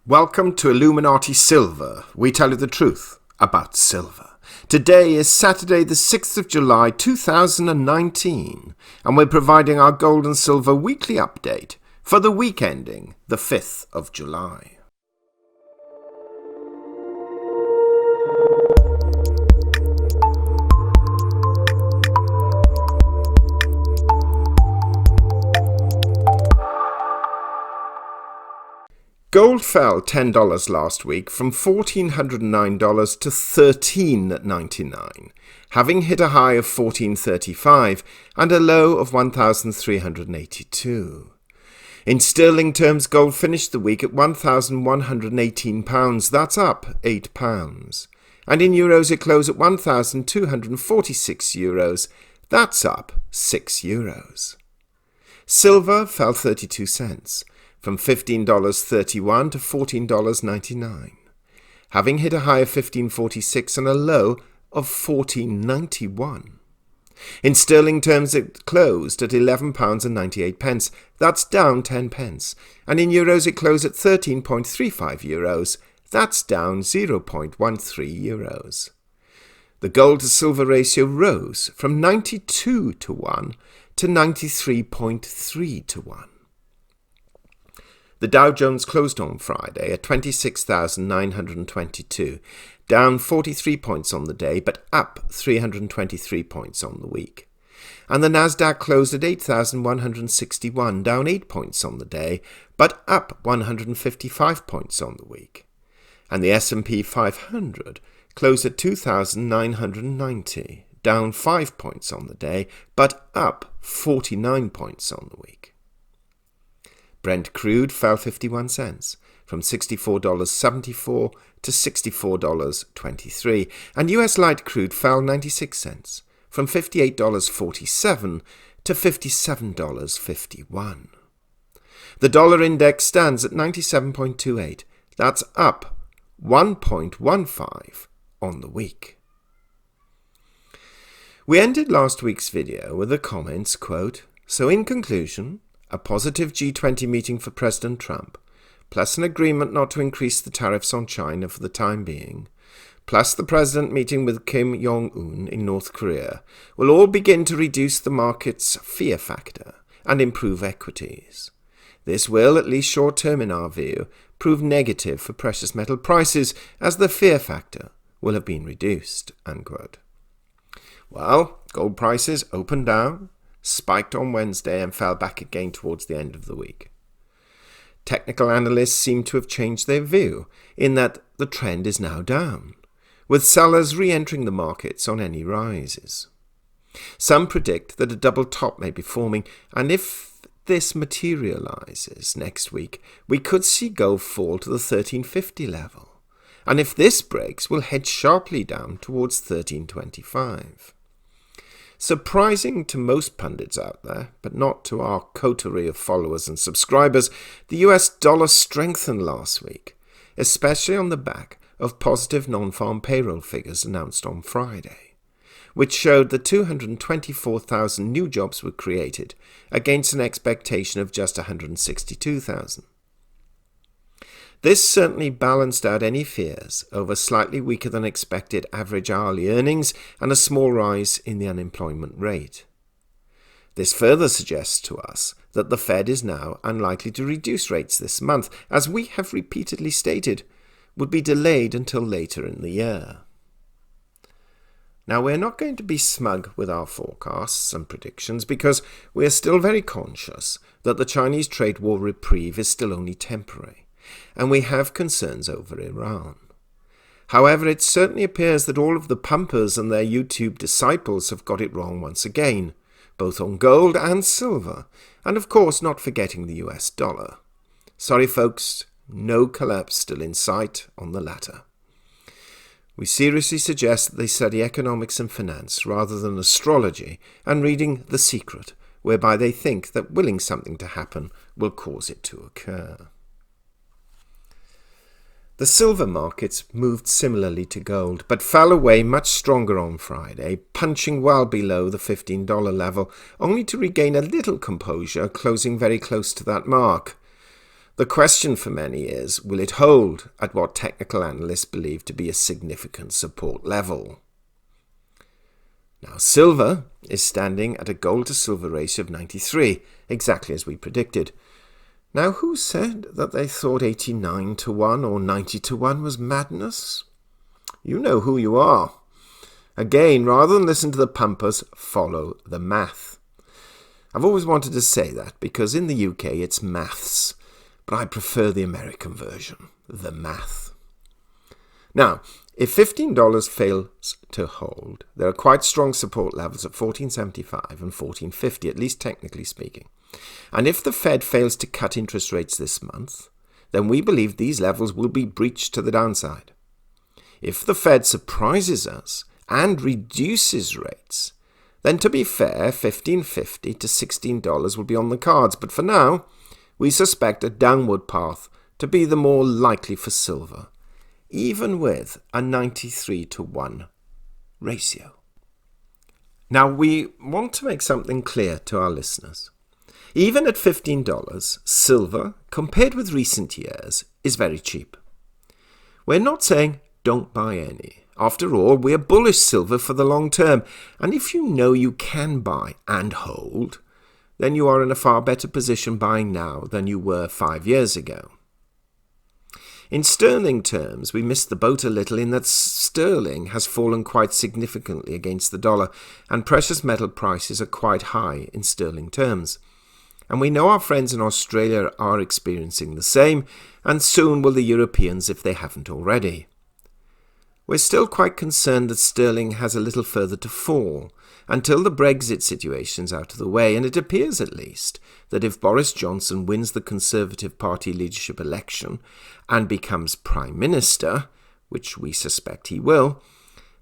Welcome to Illuminati Silver. We tell you the truth about silver. Today is Saturday the 6th of July 2019 and we're providing our gold and silver weekly update for the week ending the 5th of July. Gold fell $10 last week from $1,409 to $1,399, having hit a high of $1,435 and a low of $1,382. In sterling terms, gold finished the week at £1,118, that's up £8. And in euros it closed at €1,246, that's up €6. Silver fell 32 cents. From $15.31 to $14.99, having hit a high of $15.46 and a low of $14.91. In sterling terms, it closed at £11.98, that's down 10 pence, and in euros it closed at €13.35, that's down 0.13 euros. The gold to silver ratio rose from 92 to 1 to 93.3 to 1. The Dow Jones closed on Friday at 26,922, down 43 points on the day, but up 323 points on the week. And the NASDAQ closed at 8,161, down 8 points on the day, but up 155 points on the week. And the S&P 500 closed at 2,990, down 5 points on the day, but up 49 points on the week. Brent crude fell 51 cents, from $64.74 to $64.23, and US light crude fell 96 cents, from $58.47 to $57.51. The dollar index stands at 97.28, that's up 1.15 on the week. We ended last week's video with the comments, quote, "So in conclusion, a positive G20 meeting for President Trump, plus an agreement not to increase the tariffs on China for the time being, plus the President meeting with Kim Jong-un in North Korea, will all begin to reduce the market's fear factor and improve equities. This will, at least short-term in our view, prove negative for precious metal prices as the fear factor will have been reduced." Unquote. Well, gold prices opened down, spiked on Wednesday and fell back again towards the end of the week. Technical analysts seem to have changed their view in that the trend is now down, with sellers re-entering the markets on any rises. Some predict that a double top may be forming, and if this materializes next week, we could see gold fall to the 1350 level, and if this breaks, we'll head sharply down towards 1325. Surprising to most pundits out there, but not to our coterie of followers and subscribers, the US dollar strengthened last week, especially on the back of positive non-farm payroll figures announced on Friday, which showed that 224,000 new jobs were created against an expectation of just 162,000. This certainly balanced out any fears over slightly weaker than expected average hourly earnings and a small rise in the unemployment rate. This further suggests to us that the Fed is now unlikely to reduce rates this month, as we have repeatedly stated, would be delayed until later in the year. Now, we're not going to be smug with our forecasts and predictions because we are still very conscious that the Chinese trade war reprieve is still only temporary, and we have concerns over Iran. However, it certainly appears that all of the pumpers and their YouTube disciples have got it wrong once again, both on gold and silver, and of course not forgetting the US dollar. Sorry folks, no collapse still in sight on the latter. We seriously suggest that they study economics and finance rather than astrology and reading The Secret, whereby they think that willing something to happen will cause it to occur. The silver markets moved similarly to gold, but fell away much stronger on Friday, punching well below the $15 level, only to regain a little composure, closing very close to that mark. The question for many is, will it hold at what technical analysts believe to be a significant support level? Now, silver is standing at a gold to silver ratio of 93, exactly as we predicted. Now, who said that they thought 89 to 1 or 90 to 1 was madness? You know who you are. Again, rather than listen to the pumpers, follow the math. I've always wanted to say that because in the UK it's maths, but I prefer the American version, the math. Now, if $15 fails to hold, there are quite strong support levels at $14.75 and $14.50, at least technically speaking. And if the Fed fails to cut interest rates this month, then we believe these levels will be breached to the downside. If the Fed surprises us and reduces rates, then to be fair, $15.50 to $16 will be on the cards. But for now, we suspect a downward path to be the more likely for silver, even with a 93 to 1 ratio. Now, we want to make something clear to our listeners. Even at $15, silver, compared with recent years, is very cheap. We're not saying don't buy any. After all, we're bullish silver for the long term, and if you know you can buy and hold, then you are in a far better position buying now than you were 5 years ago. In sterling terms, we missed the boat a little in that sterling has fallen quite significantly against the dollar, and precious metal prices are quite high in sterling terms. And we know our friends in Australia are experiencing the same, and soon will the Europeans if they haven't already. We're still quite concerned that sterling has a little further to fall until the Brexit situation's out of the way, and it appears at least that if Boris Johnson wins the Conservative Party leadership election and becomes Prime Minister, which we suspect he will,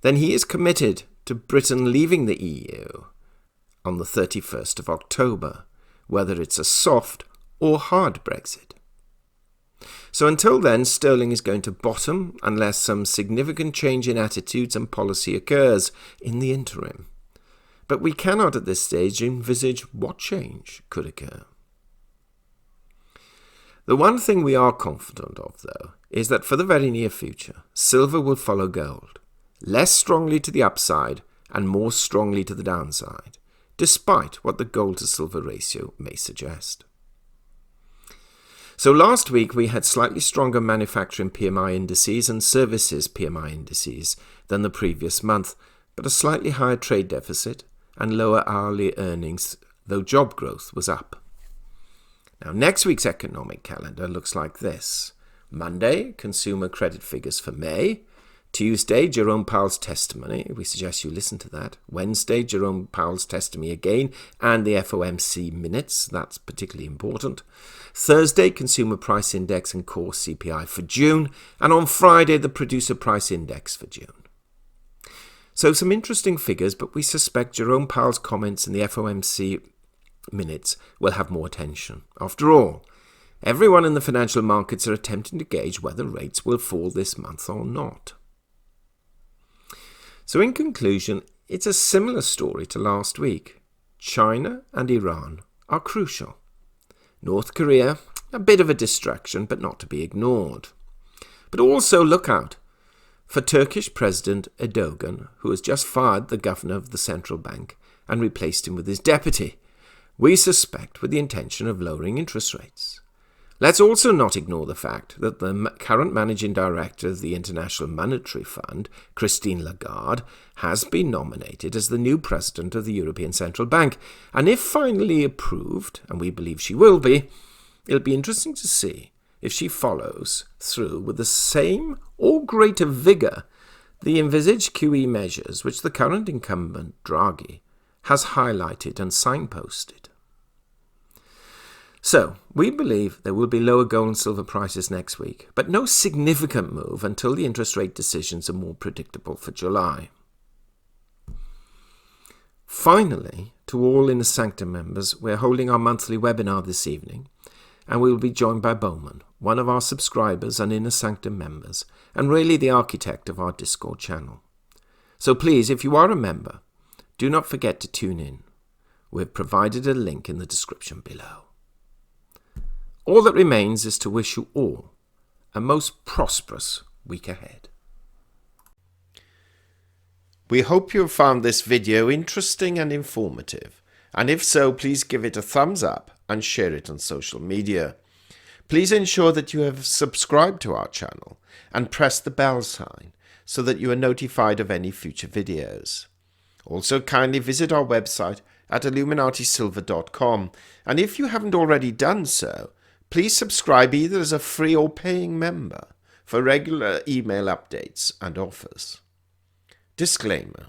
then he is committed to Britain leaving the EU on the 31st of October, whether it's a soft or hard Brexit. So until then, sterling is going to bottom unless some significant change in attitudes and policy occurs in the interim. But we cannot at this stage envisage what change could occur. The one thing we are confident of, though, is that for the very near future, silver will follow gold, less strongly to the upside and more strongly to the downside, despite what the gold to silver ratio may suggest. So last week we had slightly stronger manufacturing PMI indices and services PMI indices than the previous month, but a slightly higher trade deficit and lower hourly earnings, though job growth was up. Now, next week's economic calendar looks like this. Monday, consumer credit figures for May. Tuesday, Jerome Powell's testimony. We suggest you listen to that. Wednesday, Jerome Powell's testimony again, and the FOMC minutes. That's particularly important. Thursday, consumer price index and core CPI for June. And on Friday, the producer price index for June. So some interesting figures, but we suspect Jerome Powell's comments in the FOMC minutes will have more attention. After all, everyone in the financial markets are attempting to gauge whether rates will fall this month or not. So in conclusion, it's a similar story to last week. China and Iran are crucial. North Korea, a bit of a distraction, but not to be ignored. But also look out for Turkish President Erdogan, who has just fired the governor of the central bank and replaced him with his deputy, we suspect with the intention of lowering interest rates. Let's also not ignore the fact that the current managing director of the International Monetary Fund, Christine Lagarde, has been nominated as the new president of the European Central Bank. And if finally approved, and we believe she will be, it'll be interesting to see if she follows through with the same or greater vigour the envisaged QE measures which the current incumbent, Draghi, has highlighted and signposted. So, we believe there will be lower gold and silver prices next week, but no significant move until the interest rate decisions are more predictable for July. Finally, to all Inner Sanctum members, we're holding our monthly webinar this evening, and we will be joined by Bowman, one of our subscribers and Inner Sanctum members, and really the architect of our Discord channel. So please, if you are a member, do not forget to tune in. We've provided a link in the description below. All that remains is to wish you all a most prosperous week ahead. We hope you have found this video interesting and informative, and if so, please give it a thumbs up and share it on social media. Please ensure that you have subscribed to our channel and press the bell sign so that you are notified of any future videos. Also, kindly visit our website at illuminatisilver.com, and if you haven't already done so, please subscribe either as a free or paying member for regular email updates and offers. Disclaimer: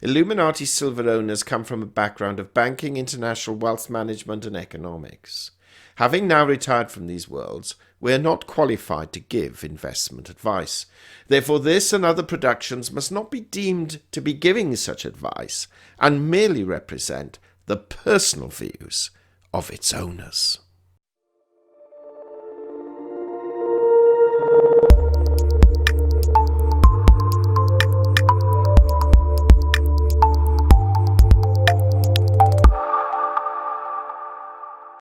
Illuminati Silver owners come from a background of banking, international wealth management and economics. Having now retired from these worlds, we are not qualified to give investment advice. Therefore, this and other productions must not be deemed to be giving such advice and merely represent the personal views of its owners.